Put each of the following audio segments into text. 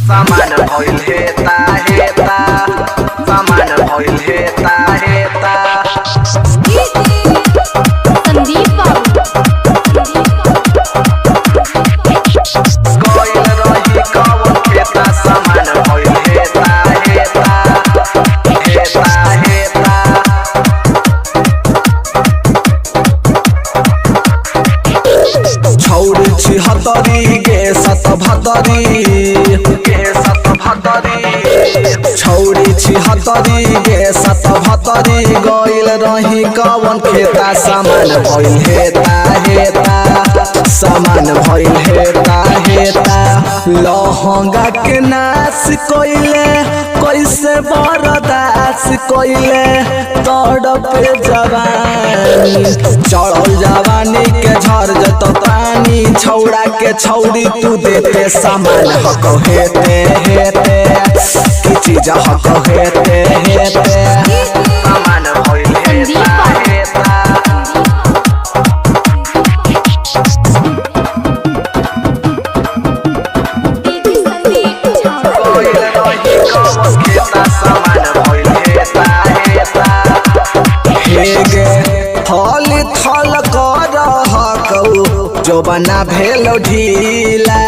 सामान भइल हेता हेता सामान भइल हेता हेता संदीप बाबू गइल रही कवन खेता सामान भइल हेता हेता हेता हेता छौरी छिहत्तरी गे सतभत्तरी छौरी छिहत्तरी गे सतभत्तरी गइल रही कवन खेता सामान भइल हेता हेता सामान भइल हेता हेता लहंगा के नाश कइले कैसे बरदास कइले तड़पे जवानी चढ़ल जवानी के झर जत पानी छौड़ा के छौड़ी तू देते सामान हक हेते हेते की चीज हक हेते हेते सामान भइल हेता हेता गइल रही कवन खेता सामान भइल हेता हेता हेगे थल थल कर हकौ जो बना भेलो ढीला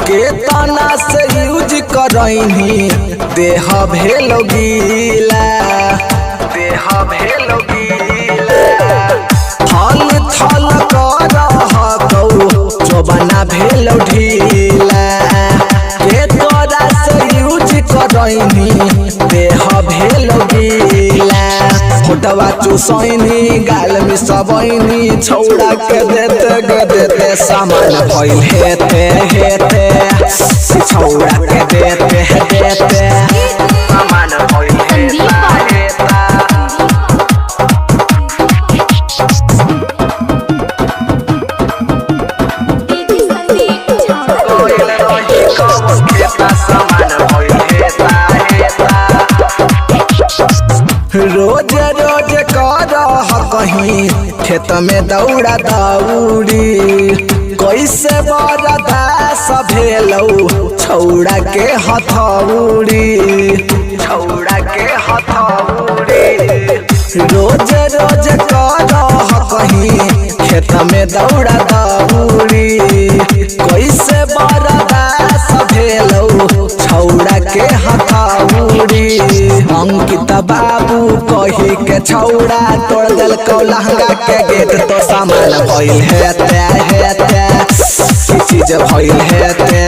केतना से यूज करही देह भेलो गीला देह भेल गीला थल थल कर हकौ जो बना भेलो ढीला केतना से यूज करही देह भेलो गीला फोटवा चुसैनी गाल में सबैनी छौड़ा के देते सामान भइल हेते हेते छौड़ा के देते देते सामान भइल हेता हेता गइल रही कवन खेता सामान भइल हेता हेता रोज रोज कर कहीं खेत में दौड़ा दौड़ी कैसे बरदास भेलौ छौड़ा के हथौड़ी छौड़ा के हथौड़ी रोज रोज कर कहीं खेत में दौड़ा दौड़ी कैसे बरदास भेलौ छौड़ा के हथौड़ी अंकित बाबू कही के छौड़ा तोड़ दिल लहंगा के गेट तो सामान भइल हेते हेते की चीज भइल हेते